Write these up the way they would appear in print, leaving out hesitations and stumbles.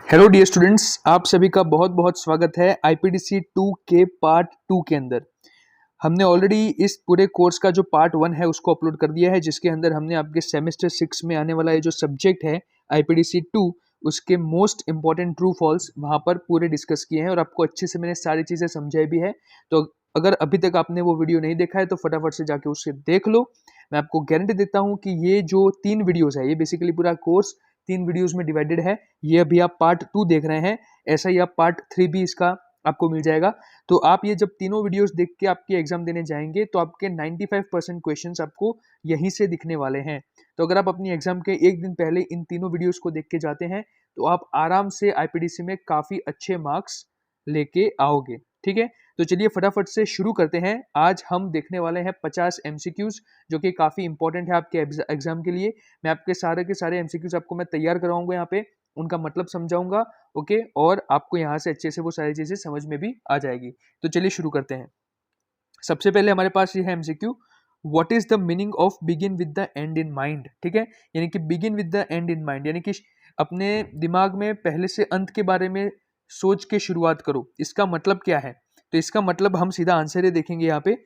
Hello dear students, आप सभी का बहुत बहुत स्वागत है आईपीडीसी 2 के पार्ट 2 के अंदर। हमने ऑलरेडी इस पूरे कोर्स का जो पार्ट 1 है उसको अपलोड कर दिया है, जिसके अंदर हमने आपके सेमेस्टर 6 में आने वाला ये जो सब्जेक्ट है आईपीडीसी 2 उसके मोस्ट इंपॉर्टेंट ट्रू फॉल्स वहाँ पर पूरे डिस्कस किए हैं और आपको अच्छे से मैंने सारी चीज़ें समझाई भी है। तो अगर अभी तक आपने वो वीडियो नहीं देखा है तो फटाफट से जाके उसे देख लो। मैं आपको गारंटी देता हूँ कि ये जो 3 वीडियोज़ है, ये बेसिकली पूरा कोर्स 3 वीडियोज़ में डिवाइडेड है। ये अभी आप पार्ट 2 देख रहे हैं, ऐसा ही आप पार्ट 3 भी इसका आपको मिल जाएगा। तो आप ये जब तीनों वीडियोस देख के आपके एग्जाम देने जाएंगे तो आपके 95% क्वेश्चंस आपको यहीं से दिखने वाले हैं। तो अगर आप अपनी एग्जाम के एक दिन पहले इन तीनों वीडियोस को देख के जाते हैं तो आप आराम से आईपीडीसी में काफ़ी अच्छे मार्क्स लेके आओगे। ठीक है, तो चलिए फटाफट से शुरू करते हैं। आज हम देखने वाले हैं 50 एमसीक्यूज, जो कि काफ़ी इंपॉर्टेंट है आपके एग्जाम के लिए। मैं आपके सारे के सारे एमसीक्यूज आपको मैं तैयार कराऊंगा, यहाँ पे उनका मतलब समझाऊंगा। ओके, और आपको यहाँ से अच्छे से वो सारी चीज़ें समझ में भी आ जाएगी। तो चलिए शुरू करते हैं। सबसे पहले हमारे पास ये है MCQ, what is the meaning of begin with the end in mind. ठीक है, यानी कि begin with the end in mind, यानी कि अपने दिमाग में पहले से अंत के बारे में सोच के शुरुआत करो। इसका मतलब क्या है? तो इसका मतलब हम सीधा आंसर ही देखेंगे यहाँ पे।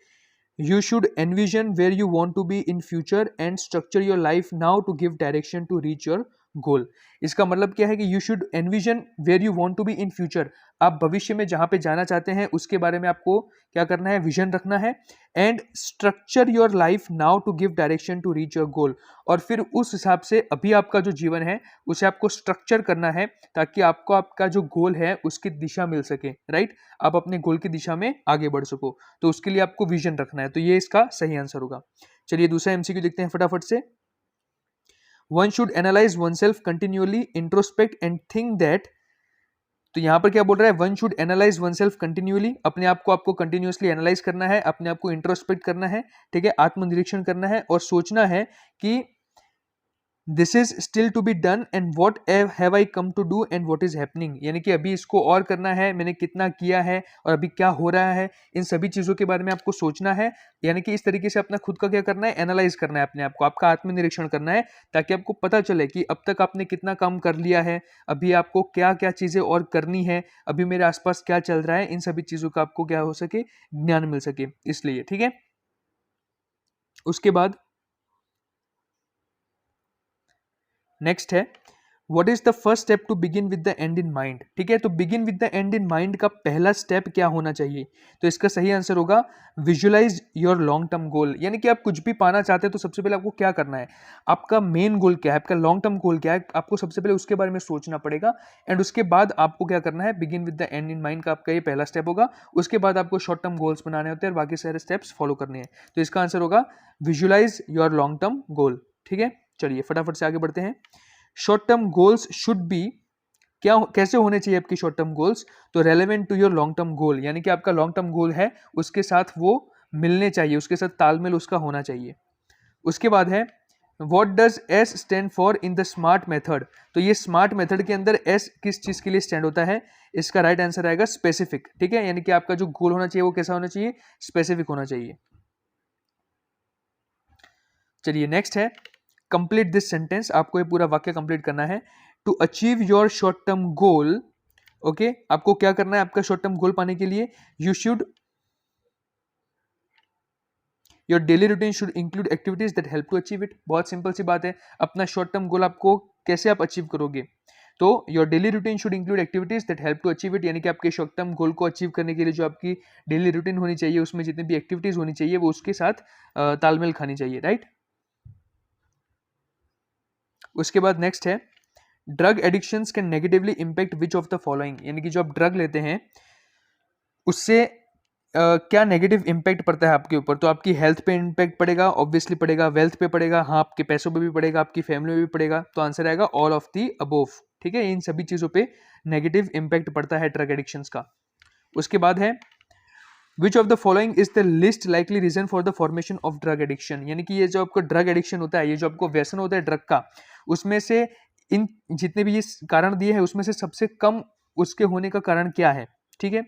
You should envision where you want to be in future and structure your life now to give direction to reach your goal। इसका मतलब क्या है कि you should envision where you want to be in future। आप भविष्य में जहाँ पे जाना चाहते हैं उसके बारे में आपको क्या करना है, विजन रखना है। And structure your life now to give direction to reach your goal. और फिर उस हिसाब से अभी आपका जो जीवन है उसे आपको स्ट्रक्चर करना है ताकि आपको आपका जो गोल है उसकी दिशा मिल सके। राइट, आप अपने गोल की दिशा में आगे बढ़ सको, तो उसके लिए आपको विजन रखना है। तो ये इसका सही आंसर होगा। चलिए दूसरा एमसीक्यू देखते हैं फटाफट से। One should analyse one self continually introspect and think that. तो यहां पर क्या बोल रहा है? One should analyse one self continually, अपने आप को आपको कंटिन्यूअसली एनालाइज करना है, अपने आप को इंट्रोस्पेक्ट करना है। ठीक है, आत्मनिरीक्षण करना है और सोचना है कि this is still to be done and what have I come to do and what is happening. यानी कि अभी इसको और करना है, मैंने कितना किया है और अभी क्या हो रहा है, इन सभी चीज़ों के बारे में आपको सोचना है। यानी कि इस तरीके से अपना खुद का क्या करना है, एनालाइज करना है अपने आप को, आपका आत्मनिरीक्षण करना है, ताकि आपको पता चले कि अब तक आपने कितना काम कर लिया है, अभी आपको क्या क्या चीज़ें और करनी है, अभी मेरे आसपास क्या चल रहा है। इन सभी चीज़ों का आपको क्या हो सके, ज्ञान मिल सके, इसलिए। ठीक है, उसके बाद नेक्स्ट है, what is the first step to begin with the end in mind. ठीक है, तो begin with the end in mind का पहला स्टेप क्या होना चाहिए? तो इसका सही आंसर होगा visualise your long term goal. यानी कि आप कुछ भी पाना चाहते हैं तो सबसे पहले आपको क्या करना है, आपका मेन गोल क्या है, आपका लॉन्ग टर्म गोल क्या है, आपको सबसे पहले उसके बारे में सोचना पड़ेगा। एंड उसके बाद आपको क्या करना है, begin with the end in mind का आपका ये पहला स्टेप होगा। उसके बाद आपको शॉर्ट टर्म गोल्स बनाने होते हैं और बाकी सारे स्टेप्स फॉलो करने हैं। तो इसका आंसर होगा visualise your long term goal. ठीक है, चलिए फटाफट से आगे बढ़ते हैं। Short term goals should be, क्या कैसे होने चाहिए आपकी शॉर्ट टर्म गोल्स? तो relevant to your long term goal, यानी कि आपका लॉन्ग टर्म गोल है उसके साथ वो मिलने चाहिए, उसके साथ तालमेल उसका होना चाहिए। उसके बाद है, what does S stand for in the smart method. तो ये स्मार्ट मेथड के अंदर एस किस चीज के लिए स्टैंड होता है? इसका राइट आंसर आएगा स्पेसिफिक। ठीक है, यानी कि आपका जो गोल होना चाहिए वो कैसा होना चाहिए, स्पेसिफिक होना चाहिए। चलिए नेक्स्ट है, कंप्लीट दिस सेंटेंस। आपको ये पूरा वाक्य कंप्लीट करना है। To achieve your short term goal, okay, आपको क्या करना है आपका शॉर्ट टर्म गोल पाने के लिए? You should, your daily routine should include activities that help to achieve it. बहुत सिंपल सी बात है, अपना शॉर्ट टर्म गोल आपको कैसे आप अचीव करोगे? तो your daily routine should include activities that help to achieve it, यानी कि आपके शॉर्ट टर्म गोल को अचीव करने के लिए जो आपकी डेली रूटीन होनी चाहिए उसमें जितनी भी एक्टिविटीज होनी चाहिए वो उसके साथ तालमेल खानी चाहिए। राइट, उसके बाद नेक्स्ट है, drug addictions can negatively impact which of the following. यानी कि जो आप ड्रग लेते हैं उससे क्या नेगेटिव इम्पैक्ट पड़ता है आपके ऊपर? तो आपकी हेल्थ पे इम्पैक्ट पड़ेगा, ऑब्वियसली पड़ेगा, वेल्थ पे पड़ेगा, हाँ आपके पैसों पे भी पड़ेगा, आपकी फैमिली में भी पड़ेगा। तो आंसर आएगा ऑल ऑफ दी अबोव। ठीक है, इन सभी चीज़ों पे नेगेटिव इम्पैक्ट पड़ता है ड्रग एडिक्शंस का। उसके बाद है, which of the following is the list likely reason for the formation of drug addiction. यानी कि ये जो आपको ड्रग एडिक्शन होता है, ये जो आपको व्यसन होता है ड्रग का, उसमें से इन जितने भी ये कारण दिए हैं उसमें से सबसे कम उसके होने का कारण क्या है? ठीक है,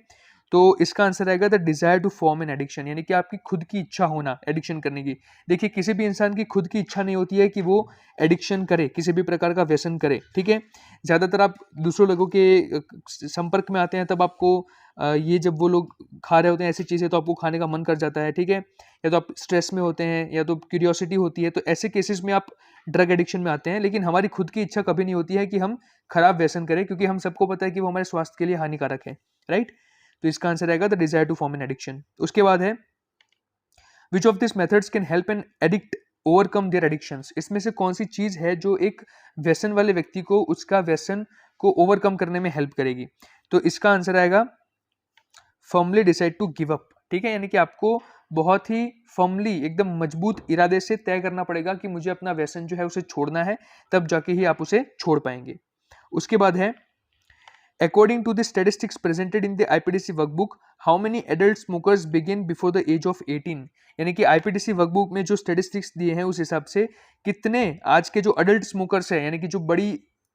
तो इसका आंसर आएगा the desire to form an addiction, यानी कि आपकी खुद की इच्छा होना एडिक्शन करने की। देखिए किसी भी इंसान की खुद की इच्छा नहीं होती है कि वो एडिक्शन करे, किसी भी प्रकार का व्यसन करे, ठीक है। ज़्यादातर आप दूसरों लोगों के संपर्क में आते हैं तब आपको ये जब वो लोग खा रहे होते हैं ऐसी चीज़ें तो आपको खाने का मन कर जाता है, ठीक है। या तो आप स्ट्रेस में होते हैं या तो क्यूरियोसिटी होती है, तो ऐसे केसेस में आप ड्रग एडिक्शन में आते हैं। लेकिन हमारी खुद की इच्छा कभी नहीं होती है कि हम खराब व्यसन करें, क्योंकि हम सबको पता है कि वो हमारे स्वास्थ्य के लिए हानिकारक है, राइट। तो इसका आंसर आएगा the desire to form an addiction. उसके बाद है which of this methods can help an addict overcome their addictions, इसमें से कौन सी चीज है जो एक व्यसन वाले व्यक्ति को उसका व्यसन को ओवरकम करने में हेल्प करेगी। तो इसका आंसर आएगा firmly decide to give up, ठीक है। यानी कि आपको बहुत ही फर्मली एकदम मजबूत इरादे से तय करना पड़ेगा कि मुझे अपना व्यसन जो है उसे छोड़ना है, तब जाके ही आप उसे छोड़ पाएंगे। उसके बाद है According to the statistics presented in the IPDC workbook, how many adult smokers begin before the age of 18? यानी कि IPDC वर्कबुक में जो स्टेटिस्टिक्स दिए हैं उस हिसाब से कितने आज के जो अडल्ट स्मोकर्स हैं, यानी कि जो बड़ी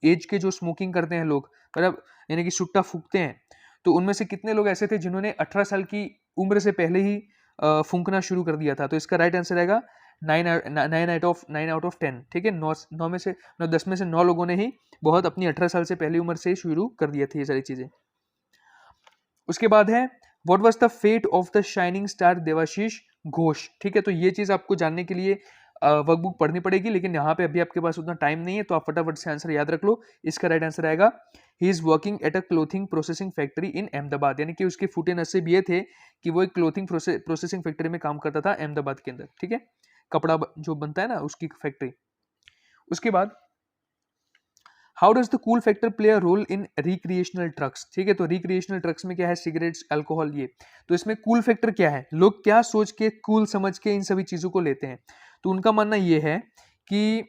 एज के जो स्मोकिंग करते हैं लोग, मतलब यानी कि सुट्टा फूकते हैं, तो उनमें से कितने लोग ऐसे थे जिन्होंने 18 साल की उम्र से पहले ही फूंकना शुरू कर दिया था। तो इसका राइट आंसर आएगा 9 आउट ऑफ 10, ठीक है। 10 में से 9 लोगों ने ही बहुत अपनी 18 साल से पहली उम्र से शुरू कर दिया था ये सारी चीजें। उसके बाद है what was the fate of the shining star Debashish Ghosh, ठीक है। तो ये चीज आपको जानने के लिए वर्कबुक पढ़नी पड़ेगी, लेकिन यहाँ पे अभी आपके पास उतना टाइम नहीं है, तो आप फटाफट से आंसर याद रख लो। इसका राइट आंसर आएगा he is working at a clothing processing factory in Ahmedabad, यानी कि उसके फूटे नसीब ये थे कि वो एक क्लोथिंग प्रोसेसिंग फैक्ट्री में काम करता था अहमदाबाद के अंदर, ठीक है। कपड़ा जो बनता है ना उसकी फैक्ट्री। उसके बाद how does the cool factor play a role in recreational drugs, ठीक है। तो रिक्रिएशनल ड्रग्स में क्या है, सिगरेट्स, अल्कोहल, ये। तो इसमें कूल फैक्टर क्या है, लोग क्या सोच के कूल समझ के इन सभी चीजों को लेते हैं। तो उनका मानना यह है कि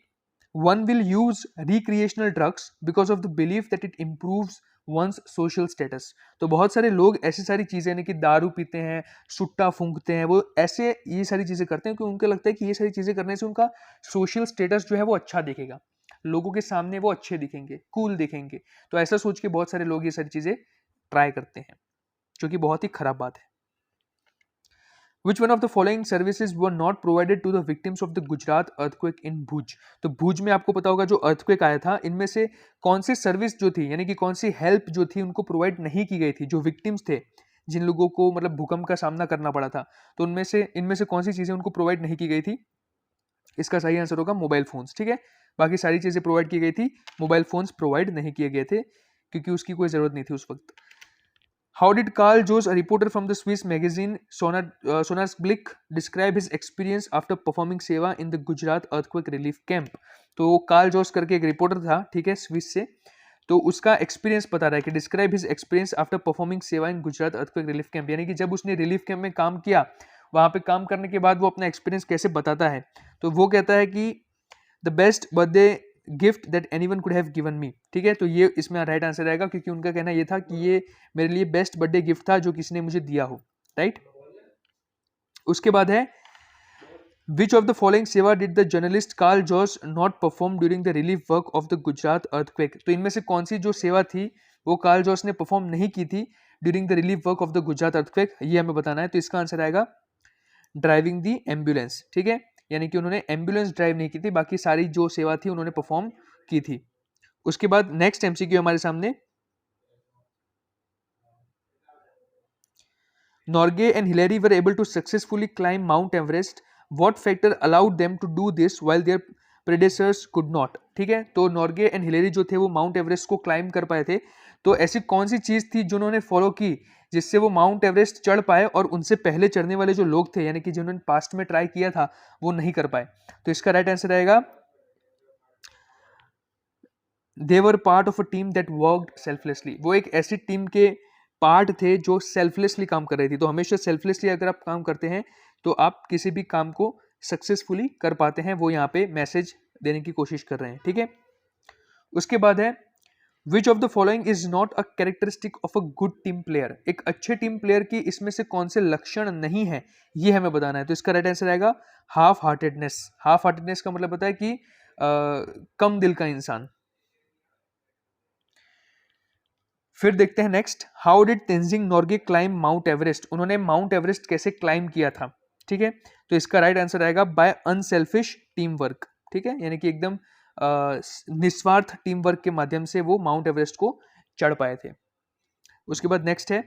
one will use recreational drugs because of the belief that it improves one's social status. तो बहुत सारे लोग ऐसी सारी चीजें यानी कि दारू पीते हैं, सुट्टा फूंकते हैं, वो ऐसे ये सारी चीजें करते हैं क्योंकि उनको लगता है कि ये सारी चीजें करने से उनका सोशल स्टेटस जो है वो अच्छा दिखेगा, लोगों के सामने वो अच्छे दिखेंगे, कूल दिखेंगे। तो ऐसा सोच के बहुत सारे लोग ये सारी चीजें ट्राई करते हैं, जो कि बहुत ही खराब बात है। Which one of the following services were not provided to the victims of the Gujarat earthquake in भुज? तो भुज में आपको पता होगा जो earthquake आया था, इनमें से कौन सी सर्विस जो थी, यानी कि कौन सी हेल्प जो थी उनको प्रोवाइड नहीं की गई थी, जो विक्टिम्स थे, जिन लोगों को मतलब भूकंप का सामना करना पड़ा था, तो इनमें से कौन सी चीजें उनको प्रोवाइड नहीं की गई थी। इसका सही आंसर होगा मोबाइल फोन्स, ठीक है। बाकी सारी चीजें प्रोवाइड की गई थी, मोबाइल फोन्स प्रोवाइड नहीं किए गए थे क्योंकि उसकी कोई जरूरत नहीं थी उस वक्त। How did Carl Joss, a reporter from the Swiss magazine Sonnersblick, describe his experience after performing सेवा in the Gujarat earthquake relief camp? तो कार्ल जोस करके एक रिपोर्टर था, ठीक है, स्विस से। तो उसका एक्सपीरियंस बता रहा है कि describe his experience after performing सेवा इन गुजरात अर्थक्वेक रिलीफ कैंप, यानी कि जब उसने रिलीफ कैंप में काम किया, वहां पे काम करने के बाद वो अपना एक्सपीरियंस कैसे बताता है। तो वो कहता है कि the best birthday gift that anyone could have given me, ठीक है। तो ये इसमें राइट आंसर आएगा क्योंकि उनका कहना ये था कि ये मेरे लिए बेस्ट बर्थडे गिफ्ट था जो किसी ने मुझे दिया हो, राइट। उसके बाद है which of the following seva did the journalist Carl Joss not perform during the relief work of the Gujarat earthquake. तो इनमें से कौन सी जो सेवा थी वो कार्ल जॉस ने परफॉर्म नहीं की थी during the relief work of the Gujarat earthquake, ये हमें बताना है। तो इसका आंसर आएगा ड्राइविंग दी एम्बुलेंस, ठीक है। यानी कि उन्होंने एम्बुलेंस ड्राइव नहीं की थी, बाकी सारी जो सेवा थी उन्होंने परफॉर्म की थी। उसके बाद नेक्स्ट एमसीक्यू हमारे सामने, Norgay and Hillary were able to successfully climb Mount Everest, what factor allowed them to do this while their predecessors could not, ठीक है। तो नॉर्गे एंड हिलेरी जो थे वो माउंट एवरेस्ट को क्लाइम कर पाए थे, तो ऐसी कौन सी चीज थी जो उन्होंने फॉलो की जिससे वो माउंट एवरेस्ट चढ़ पाए और उनसे पहले चढ़ने वाले जो लोग थे, यानी कि जिन्होंने पास्ट में ट्राई किया था, वो नहीं कर पाए। तो इसका राइट आंसर आएगा they were part of a team that worked selflessly. वो एक ऐसी टीम के पार्ट थे जो सेल्फलेसली काम कर रही थी। तो हमेशा सेल्फलेसली अगर आप काम करते हैं तो आप किसी भी काम को सक्सेसफुली कर पाते हैं, वो यहाँ पे मैसेज देने की कोशिश कर रहे हैं, ठीक है। उसके बाद है which of the following is not a characteristic of a good team player. एक अच्छे टीम प्लेयर की इसमें से कौन से लक्षण नहीं है, ये हमें बताना है। तो इसका राइट आंसर आएगा हाफ हार्टेडनेस। हाफ हार्टेडनेस का मतलब होता है कि कम दिल का इंसान। फिर देखते हैं next, how did Tenzing Norgay climb Mount Everest, उन्होंने माउंट एवरेस्ट कैसे क्लाइम किया था, ठीक है। तो इसका राइट आंसर आएगा बाय अनसेल्फिश टीम वर्क, ठीक है, यानी कि एकदम निस्वार्थ टीम वर्क के माध्यम से वो माउंट एवरेस्ट को चढ़ पाए थे। उसके बाद नेक्स्ट है,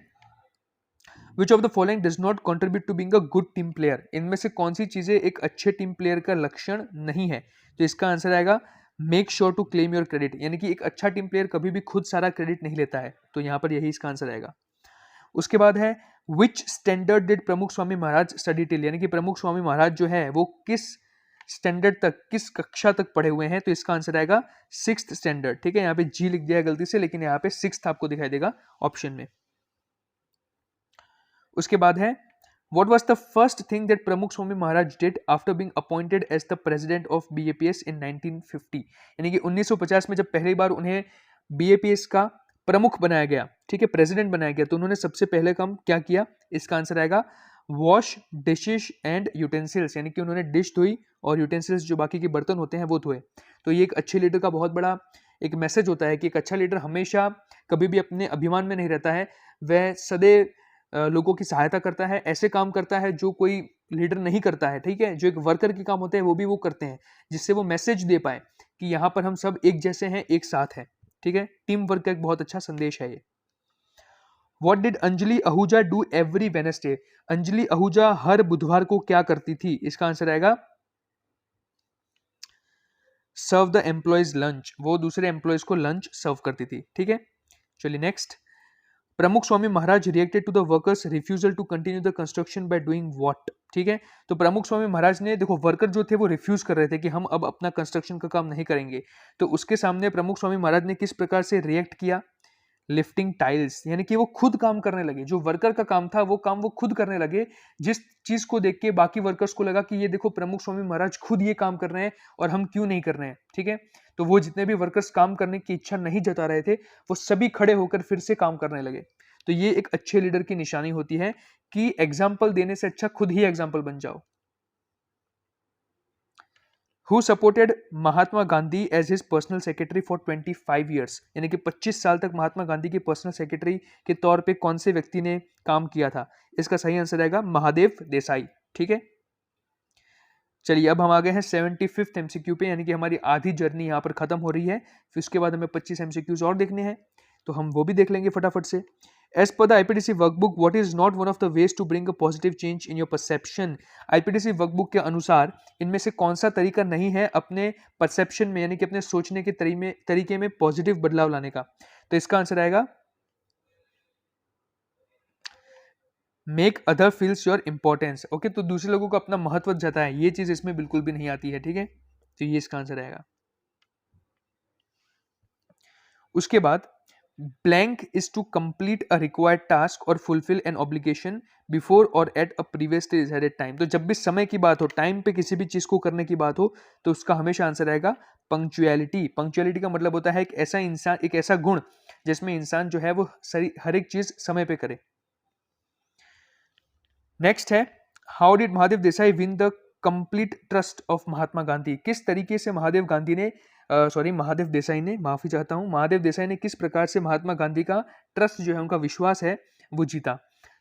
which of the following does not contribute to being a good team player, इनमें से कौन सी चीजें एक अच्छे टीम प्लेयर का लक्षण नहीं है। तो इसका आंसर आएगा make sure to claim your credit, यानी कि एक अच्छा टीम प्लेयर कभी भी खुद सारा क्रेडिट नहीं लेता है, तो यहाँ पर यही इसका आंसर आएगा। उसके बाद है, विच स्टैंडर्ड डिड प्रमुख स्वामी महाराज स्टडी टिल, यानी कि प्रमुख स्वामी महाराज जो है वो किस स्टैंडर्ड तक, किस कक्षा तक पढ़े हुए हैं, तो इसका आंसर आएगा 6th स्टैंडर्ड, ठीक है। यहाँ पे जी लिख दिया है गलती से, लेकिन यहाँ पे 6th आपको दिखाई देगा ऑप्शन में। उसके बाद है, what was the first thing that प्रमुख स्वामी महाराज did after being appointed as the president of BAPS in 1950, यानी कि 1950 में जब पहली बार उन्हें BAPS का प्रमुख बनाया गया, ठीक है, प्रेसिडेंट बनाया गया, तो उन्होंने सबसे पहले काम क्या किया, इसका आंसर आएगा वॉश डिशेस एंड यूटेंसिल्स, यानी कि उन्होंने डिश धोई और यूटेंसिल्स जो बाकी के बर्तन होते हैं वो धोए। तो ये एक अच्छे लीडर का बहुत बड़ा एक मैसेज होता है कि एक अच्छा लीडर हमेशा कभी भी अपने अभिमान में नहीं रहता है, वह सदैव लोगों की सहायता करता है, ऐसे काम करता है जो कोई लीडर नहीं करता है, ठीक है, जो एक वर्कर के काम होते हैं वो भी वो करते हैं, जिससे वो मैसेज दे पाए कि यहाँ पर हम सब एक जैसे हैं, एक साथ हैं, ठीक है। टीम वर्क का एक बहुत अच्छा संदेश है ये। What did Anjali Ahuja do every Wednesday, Anjali Ahuja हर बुधवार को क्या करती थी, इसका आंसर आएगा सर्व द एम्प्लॉयज लंच, वो दूसरे एम्प्लॉयज को लंच सर्व करती थी, ठीक है। चलिए next, Pramukh Swami Maharaj reacted to the workers refusal to continue the construction by doing what, ठीक है। तो प्रमुख स्वामी महाराज ने, देखो वर्कर जो थे वो रिफ्यूज कर रहे थे कि हम अब अपना कंस्ट्रक्शन का काम नहीं करेंगे, तो उसके सामने प्रमुख स्वामी महाराज ने किस प्रकार से रिएक्ट किया, लिफ्टिंग टाइल्स, यानी कि वो खुद काम करने लगे, जो वर्कर का काम था वो काम वो खुद करने लगे, जिस चीज को देख के बाकी वर्कर्स को लगा कि ये देखो प्रमुख स्वामी महाराज खुद ये काम कर रहे हैं और हम क्यों नहीं कर रहे हैं, ठीक है। तो वो जितने भी वर्कर्स काम करने की इच्छा नहीं जता रहे थे वो सभी खड़े होकर फिर से काम करने लगे। तो ये एक अच्छे लीडर की निशानी होती है कि एग्जाम्पल देने से अच्छा खुद ही एग्जाम्पल बन जाओ। Who supported Mahatma Gandhi as his personal secretary for 25 years, यानी कि 25 साल तक महात्मा गांधी के पर्सनल सेक्रेटरी के तौर पे कौन से व्यक्ति ने काम किया था, इसका सही आंसर आएगा महादेव देसाई, ठीक है। चलिए अब हम आ गए हैं 75th एमसीक्यू पे, यानी कि हमारी आधी जर्नी यहाँ पर खत्म हो रही है, फिर उसके बाद हमें 25 एमसीक्यूज और देखने हैं, तो हम वो भी देख लेंगे फटाफट से। As per the IPDC workbook, what is not one of the ways to bring a positive change in your perception? IPDC workbook के अनुसार इनमें से कौन सा तरीका नहीं है अपने परसेप्शन में, यानी कि अपने सोचने के तरीके में पॉजिटिव बदलाव लाने का, तो इसका आंसर आएगा make other feels your importance, okay. तो दूसरे लोगों को अपना महत्व जताए, ये चीज इसमें बिल्कुल भी नहीं आती है, ठीक है, तो ये इसका आंसर आएगा। उसके बाद blank is to complete a required task or fulfill an obligation before or at a previously decided time, तो जब भी समय की बात हो, टाइम पे किसी भी चीज को करने की बात हो, तो उसका हमेशा आंसर आएगा पंक्चुअलिटी। पंक्चुअलिटी का मतलब होता है एक ऐसा इंसान, एक ऐसा गुण जिसमें इंसान जो है वो हर एक चीज समय पे करे। नेक्स्ट है, how did Mahadev Desai win the complete trust of Mahatma Gandhi, किस तरीके से महादेव गांधी ने महादेव देसाई ने, माफी चाहता हूं, महादेव देसाई ने किस प्रकार से महात्मा गांधी का ट्रस्ट जो है, उनका विश्वास है, वो जीता।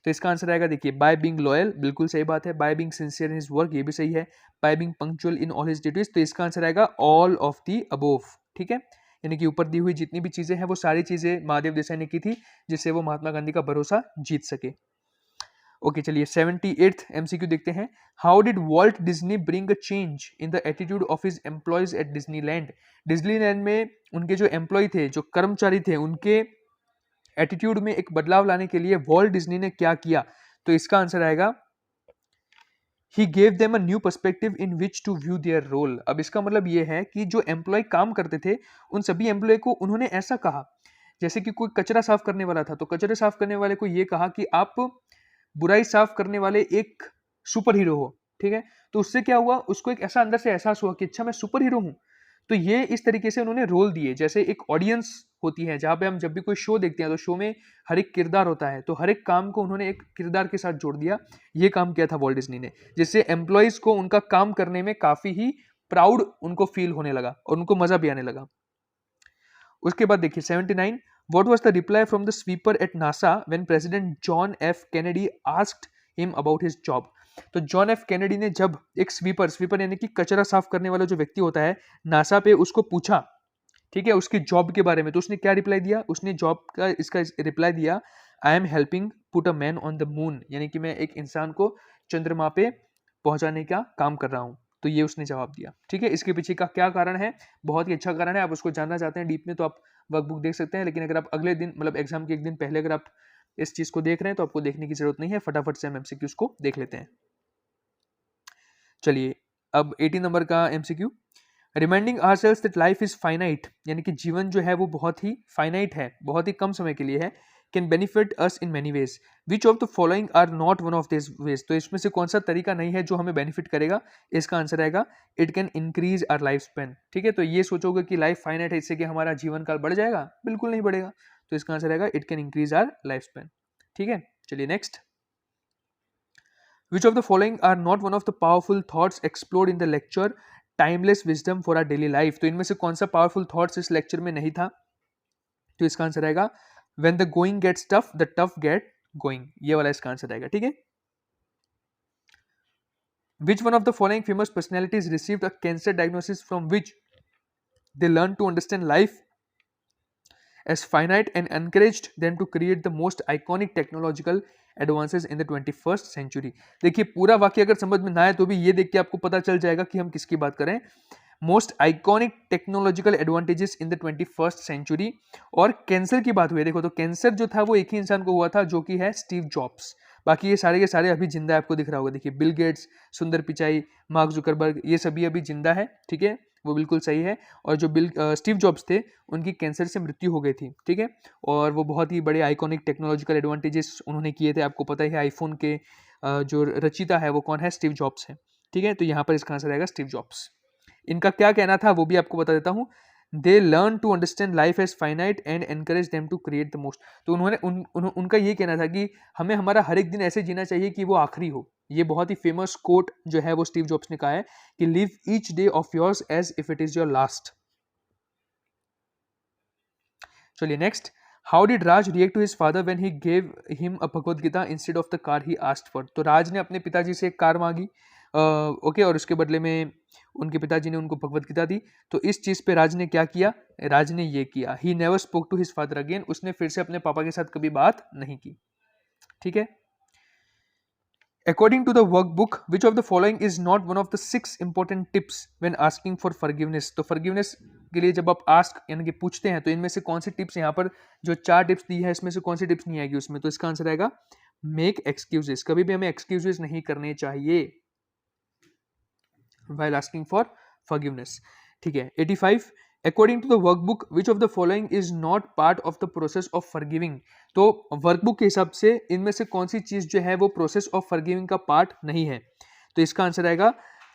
तो इसका आंसर आएगा, देखिए, बाय बीइंग लॉयल, बिल्कुल सही बात है, by being sincere in his work, ये भी सही है, by being punctual in all his duties, तो इसका आंसर आएगा ऑल ऑफ द अबोव, ठीक है। यानी कि ऊपर दी हुई जितनी भी चीजें हैं वो सारी चीजें महादेव देसाई ने की थी, जिससे वो महात्मा गांधी का भरोसा जीत सके। ओके चलिए 78th एमसीक्यू देखते हैं, how did Walt Disney bring a change in the attitude of his employees at Disneyland, Disneyland में उनके जो एम्प्लॉय थे, जो कर्मचारी थे, उनके एटीट्यूड में एक बदलाव लाने के लिए वॉल्ट डिज्नी ने क्या किया, तो इसका आंसर आएगा he gave them a new perspective in which to view their role. अब इसका मतलब ये है कि जो एम्प्लॉय काम करते थे उन सभी एम्प्लॉय को उन्होंने ऐसा कहा, जैसे कि कोई कचरा साफ करने वाला था, तो कचरे साफ करने वाले को ये कहा कि आप बुराई साफ करने वाले एक सुपर हीरो हो, ठीक है। तो उससे क्या हुआ, उसको एक ऐसा अंदर से एहसास हुआ कि अच्छा मैं सुपर हीरो हूं। तो ये इस तरीके से उन्होंने रोल दिए, जैसे एक ऑडियंस होती है जहां पे हम जब भी कोई शो देखते हैं तो शो में हर एक किरदार होता है, तो हर एक काम को उन्होंने एक किरदार के साथ जोड़ दिया। ये काम किया था वॉल्ट डिज्नी ने, जिससे एम्प्लॉयज को उनका काम करने में काफी ही प्राउड उनको फील होने लगा और उनको मजा भी आने लगा। उसके बाद देखिए 79, What was the reply from the sweeper at NASA when President John F. Kennedy asked him about his job? तो जॉन एफ कैनेडी ने जब एक स्वीपर यानी कि कचरा साफ करने वाला जो व्यक्ति होता है नासा पे, उसको पूछा, ठीक है, उसकी जॉब के बारे में, तो उसने क्या रिप्लाई दिया? उसने जॉब का इसका रिप्लाई दिया, I am helping put a man on the moon, यानी कि मैं एक इंसान को चंद्रमा पे पहुंचाने का काम कर रहा हूं। तो ये उसने जवाब दिया। ठीक है, इसके पीछे का क्या कारण है? बहुत ही अच्छा कारण है। आप उसको जानना चाहते हैं डीप में तो आप वर्कबुक देख सकते हैं, लेकिन अगर आप अगले दिन मतलब एग्जाम के एक दिन पहले अगर आप इस चीज को देख रहे हैं तो आपको देखने की जरूरत नहीं है, फटाफट से हम एमसीक्यूज को देख लेते हैं। चलिए अब 18 नंबर का MCQ, reminding ourselves that life is finite, यानी कि जीवन जो है वो बहुत ही फाइनाइट है, बहुत ही कम समय के लिए है, can benefit us in many ways, which of the following are not one of this ways, तो इसमें से कौन सा तरीका नहीं है जो हमें बेनिफिट करेगा? इसका आंसर आएगा it can increase our life span. ठीक है, तो ये सोचोगे कि लाइफ फाइनाइट है, इससे कि हमारा जीवन काल बढ़ जाएगा, बिल्कुल नहीं बढ़ेगा, तो इसका आंसर आएगा it can increase our life span. ठीक है, चलिए next, which of the following are not one of the powerful thoughts explored in the lecture timeless wisdom for our daily life, तो इनमें से कौन सा पावरफुल थॉट्स इस लेक्चर में नहीं था? तो इसका आंसर आएगा when the going gets tough the tough get going, ये वाला इसका आंसर आएगा। ठीक है, which one of the following famous personalities received a cancer diagnosis from which they learned to understand life as finite and encouraged them to create the most iconic technological advances in the 21st century। देखिए पूरा वाक्य अगर समझ में ना आए तो भी ये देख के आपको पता चल जाएगा कि हम किसकी बात करें। Most iconic technological advantages in the 21st century, और कैंसर की बात हुई है। देखो तो कैंसर जो था वो एक ही इंसान को हुआ था जो कि है स्टीव जॉब्स, बाकी ये सारे के सारे अभी जिंदा है, आपको दिख रहा होगा। देखिए बिल गेट्स, सुंदर पिचाई, मार्क जुकरबर्ग, ये सभी अभी जिंदा है। ठीक है, वो बिल्कुल सही है। और जो स्टीव जॉब्स थे उनकी कैंसर से मृत्यु हो गई थी। ठीक है, और वो बहुत ही बड़े आइकॉनिक टेक्नोलॉजिकल एडवांटेजेस उन्होंने किए थे। आपको पता ही है आईफोन के जो रचयिता है वो कौन है? स्टीव जॉब्स है। ठीक है, तो यहाँ पर इसका आंसर आएगा स्टीव जॉब्स। इनका क्या कहना था वो भी आपको बता देता हूँ। They learn to understand life as finite and encourage them to create the most, तो उनका ये कहना था कि हमें हमारा हर एक दिन ऐसे जीना चाहिए कि वो आखिरी हो। ये बहुत ही फेमस कोट जो है वो स्टीव जॉब्स ने कहा है कि live each day of yours as if it is your last. चलिए next, how did Raj react to his father when he gave him a Bhagavad Gita instead of the car he asked for, तो राज ने अपने पिताजी से एक कार मांगी, okay, और उसके बदले में उनके पिताजी ने उनको भगवद गीता दी। तो इस चीज पे राज ने क्या किया? राज ने ये किया, he never spoke to his father again, उसने फिर से अपने पापा के साथ कभी बात नहीं की। ठीक है, according to the workbook which of the following is not one of the 6 important tips when asking for forgiveness, तो फॉरगिवनेस के लिए जब आप आस्क यानी कि पूछते हैं तो इनमें से कौन सी टिप्स, यहाँ पर जो 4 टिप्स दी है इसमें से कौन सी टिप्स नहीं आएगी उसमें? तो इसका आंसर आएगा मेक एक्सक्यूजेस, कभी भी हमें एक्सक्यूजेस नहीं करने चाहिए while asking for forgiveness। ठीक है, 85, according to the workbook which of the following is not part of the process of forgiving, तो वर्कबुक के हिसाब से इनमें से कौन सी चीज जो है वो प्रोसेस ऑफ फॉरगिविंग का पार्ट नहीं है? तो इसका आंसर आएगा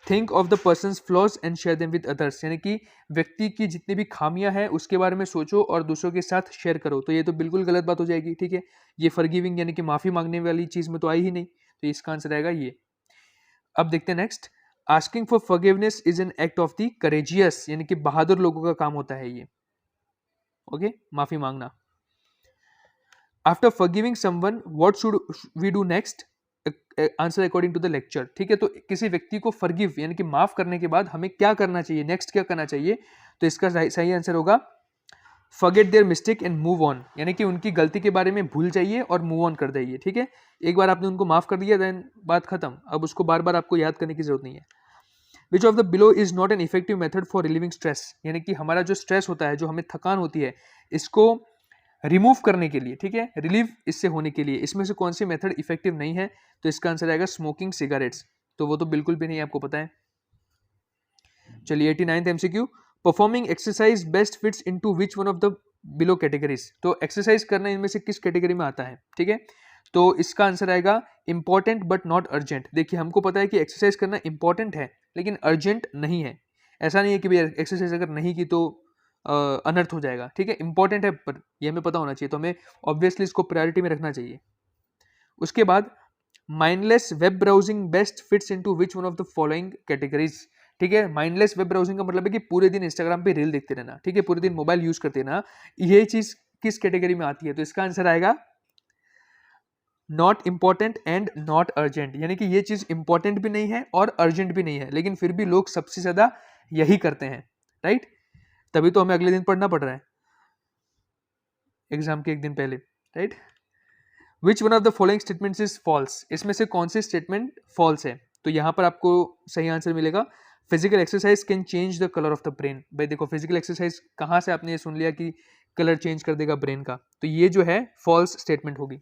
think of the persons flaws and share them with others, यानी कि व्यक्ति की जितनी भी खामियां हैं उसके बारे में सोचो और दूसरों के साथ शेयर करो। तो ये तो बिल्कुल गलत बात हो जाएगी। ठीक है, ये फॉरगिविंग यानी कि माफी मांगने वाली चीज में तो आई ही नहीं, तो इसका आंसर आएगा ये। अब देखते हैं next, asking for forgiveness is an act of the courageous, यानी कि बहादुर लोगों का काम होता है ये। ओके, माफी मांगना। After forgiving someone what should we do next? Answer according to the lecture. ठीक है, तो किसी व्यक्ति को फॉरगिव यानी कि माफ करने के बाद हमें क्या करना चाहिए, नेक्स्ट क्या करना चाहिए? तो इसका सही आंसर होगा forget their mistake and move on, यानी कि उनकी गलती के बारे में भूल जाइए और मूव ऑन कर दीजिए। ठीक है, एक बार आपने उनको माफ कर दिया देन बात खत्म, अब उसको बार बार आपको याद करने की जरूरत नहीं है। Which of the below is not an effective method for relieving stress, यानी कि हमारा जो स्ट्रेस होता है, जो हमें थकान होती है, इसको रिमूव करने के लिए, ठीक है, रिलीव इससे होने के लिए इसमें से कौन सी मेथड इफेक्टिव नहीं है? तो इसका आंसर आएगा स्मोकिंग सिगरेट्स, तो वो तो बिल्कुल भी नहीं, आपको पता है। चलिए 89th MCQ, performing exercise best fits into which one of the below categories, तो एक्सरसाइज करना इनमें से किस कैटेगरी में आता है? ठीक है, तो इसका आंसर आएगा इंपॉर्टेंट बट नॉट अर्जेंट। देखिए हमको पता है कि एक्सरसाइज करना इंपॉर्टेंट है लेकिन अर्जेंट नहीं है। ऐसा नहीं है कि भाई एक्सरसाइज अगर नहीं की तो अनर्थ हो जाएगा। ठीक है, इंपॉर्टेंट है पर ये हमें पता होना चाहिए, तो हमें ऑब्वियसली इसको प्रायोरिटी में रखना चाहिए। उसके बाद mindless web browsing best fits into which one of the following categories. ठीक है, माइंडलेस वेब ब्राउजिंग का मतलब है कि पूरे दिन इंस्टाग्राम पे रील देखते रहना, ठीक है, पूरे दिन मोबाइल यूज करते रहना, ये चीज किस कैटेगरी में आती है? तो इसका आंसर आएगा not important and not urgent, यानी कि ये चीज इंपॉर्टेंट भी नहीं है और अर्जेंट भी नहीं है, लेकिन फिर भी लोग सबसे ज्यादा यही करते हैं, राइट? तभी तो हमें अगले दिन पढ़ना पड़ रहा है एग्जाम के एक दिन पहले, right? Which one of the following statements is false? इसमें से कौन सी स्टेटमेंट फॉल्स है? तो यहाँ पर आपको सही आंसर मिलेगा physical exercise can change the colour of the brain. भाई देखो, फिजिकल एक्सरसाइज कहाँ से आपने ये सुन लिया कि कलर चेंज कर देगा ब्रेन का? तो ये जो है फॉल्स स्टेटमेंट होगी।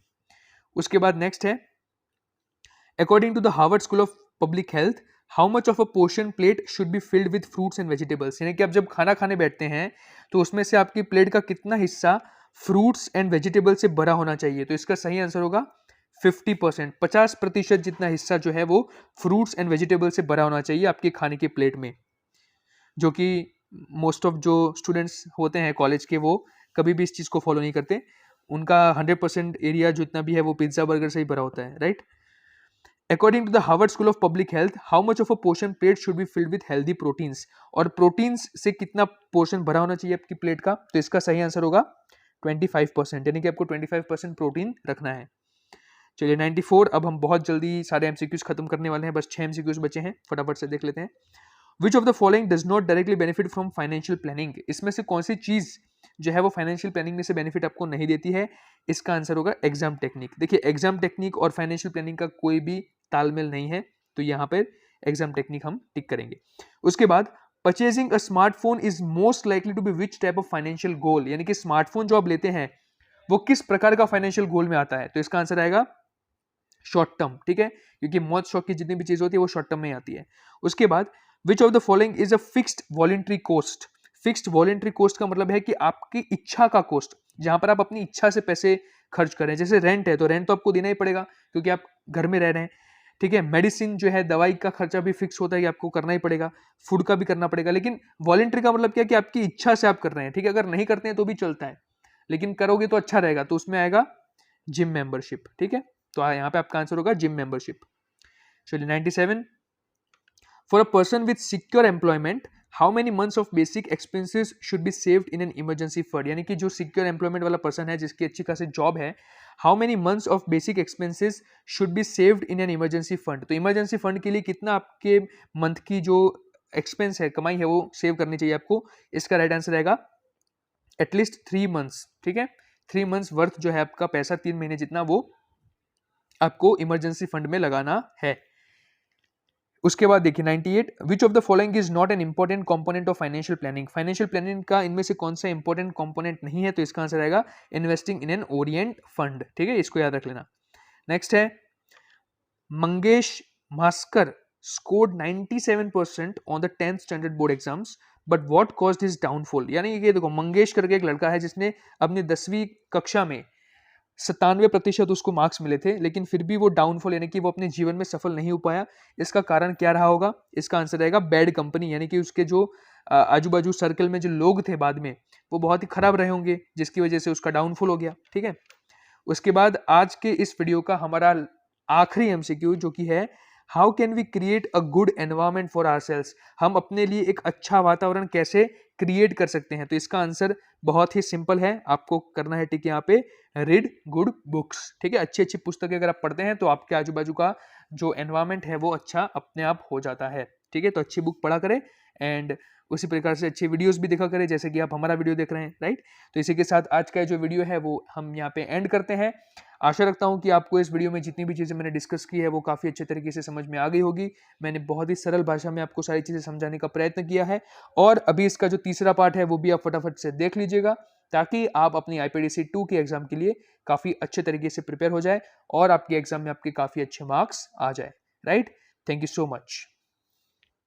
उसके बाद नेक्स्ट है, according to the Harvard school of public health, how much of a portion plate should be filled with fruits and vegetables? यानी कि आप जब खाना खाने बैठते हैं तो उसमें से आपकी प्लेट का कितना हिस्सा फ्रूट्स एंड वेजिटेबल से भरा होना चाहिए? तो इसका सही आंसर होगा 50%। 50% जितना हिस्सा जो है वो फ्रूट्स एंड वेजिटेबल से भरा होना चाहिए आपके खाने की प्लेट में, जो कि मोस्ट ऑफ जो स्टूडेंट्स होते हैं कॉलेज के वो कभी भी इस चीज को फॉलो नहीं करते। उनका 100% एरिया जितना भी है वो पिज्जा बर्गर से ही भरा होता है, right? According to the Harvard school of public health, how much of a portion plate should be filled with healthy proteins? और प्रोटीन्स से कितना पोर्शन भरा होना चाहिए आपकी प्लेट का? तो इसका सही आंसर होगा 25%, यानी कि आपको 25% प्रोटीन रखना है। चलिए 94, अब हम बहुत जल्दी सारे एमसीक्यूज खत्म करने वाले हैं, बस 6 एमसीक्यूज बचे हैं, फटाफट से देख लेते हैं। विच of the following does not directly benefit from financial planning? इसमें से कौन सी चीज जो है वो फाइनेंशियल प्लानिंग में से बेनिफिट आपको नहीं देती है? इसका आंसर होगा एग्जाम टेक्निक। देखिए, एग्जाम टेक्निक और फाइनेंशियल प्लानिंग का कोई भी तालमेल नहीं है, तो यहाँ पर एग्जाम टेक्निक हम टिक करेंगे। उसके बाद, purchasing a smartphone is most likely to be which type of financial goal? यानी कि स्मार्टफोन जो आप लेते हैं वो किस प्रकार का फाइनेंशियल गोल में आता है? तो इसका आंसर आएगा शॉर्ट टर्म, ठीक है, क्योंकि मौत शौक की जितनी भी चीज होती है वो शॉर्ट टर्म में आती है। उसके बाद, विच of the following is a fixed voluntary cost? Fixed voluntary cost का मतलब है कि आपकी इच्छा का कॉस्ट, जहां पर आप अपनी इच्छा से पैसे खर्च करें। जैसे रेंट है तो रेंट तो आपको देना ही पड़ेगा क्योंकि आप घर में रह रहे हैं, ठीक है। मेडिसिन जो है, दवाई का खर्चा भी फिक्स होता है कि आपको करना ही पड़ेगा, फूड का भी करना पड़ेगा। लेकिन वॉलंटरी का मतलब क्या है कि आपकी इच्छा से आप कर रहे हैं, ठीक है। अगर नहीं करते हैं तो भी चलता है, लेकिन करोगे तो अच्छा रहेगा, तो उसमें आएगा जिम मेंबरशिप, ठीक है। तो यहाँ पे आपका आंसर होगा जिम मेंबरशिप। चलिए 97, for a person with secure employment, how many months of basic expenses should be saved in an emergency fund? यानी कि जो सिक्योर एम्प्लॉयमेंट वाला पर्सन है, जिसकी अच्छी खासी जॉब है, how many months of basic expenses should be saved in an emergency fund? तो इमरजेंसी फंड के लिए कितना आपके मंथ की जो एक्सपेंस है, कमाई है, वो सेव करनी चाहिए आपको? इसका राइट आंसर आएगा एटलीस्ट 3 मंथ्स, ठीक है। 3 मंथ्स वर्थ जो है आपका पैसा, 3 महीने जितना, वो आपको इमरजेंसी फंड में लगाना है। उसके बाद देखिए 98, विच of the following is not an important component of financial planning? Financial planning का इनमें से कौन सा इंपॉर्टेंट कंपोनेंट नहीं है? तो इसका आंसर आएगा investing in an Orient fund, ठीक है, इसको याद रख लेना। नेक्स्ट है, Mangesh Bhaskar scored 97% on the 10th standard board exams, but what caused his downfall? यानी कि देखो, मंगेश करके एक लड़का है जिसने अपनी 10वीं कक्षा में 97% उसको मार्क्स मिले थे, लेकिन फिर भी वो डाउनफॉल, यानी कि वो अपने जीवन में सफल नहीं हो पाया। इसका कारण क्या रहा होगा? इसका आंसर रहेगा बैड कंपनी, यानी कि उसके जो आजू बाजू सर्कल में जो लोग थे बाद में, वो बहुत ही खराब रहे होंगे, जिसकी वजह से उसका डाउनफॉल हो गया, ठीक है। उसके बाद आज के इस वीडियो का हमारा आखिरी एमसीक्यू जो कि है, how can we create a good environment for ourselves? हम अपने लिए एक अच्छा वातावरण कैसे क्रिएट कर सकते हैं? तो इसका आंसर बहुत ही सिंपल है, आपको करना है टिक यहाँ पे, रीड गुड बुक्स, ठीक है। अच्छी अच्छी पुस्तकें अगर आप पढ़ते हैं तो आपके आजू बाजू का जो एनवायरमेंट है वो अच्छा अपने आप हो जाता है, ठीक है। तो अच्छी बुक पढ़ा करें एंड उसी प्रकार से अच्छी वीडियोस भी देखा करें, जैसे कि आप हमारा वीडियो देख रहे हैं, राइट। तो इसी के साथ आज का जो वीडियो है वो हम यहाँ पे एंड करते हैं। आशा रखता हूँ कि आपको इस वीडियो में जितनी भी चीज़ें मैंने डिस्कस की है वो काफ़ी अच्छे तरीके से समझ में आ गई होगी। मैंने बहुत ही सरल भाषा में आपको सारी चीज़ें समझाने का प्रयत्न किया है, और अभी इसका जो तीसरा पार्ट है वो भी आप फटाफट से देख लीजिएगा, ताकि आप अपनी IPDC 2 के एग्जाम के लिए काफ़ी अच्छे तरीके से प्रिपेयर हो जाए और आपके एग्जाम में आपके काफ़ी अच्छे मार्क्स आ जाए, right. Thank you so much.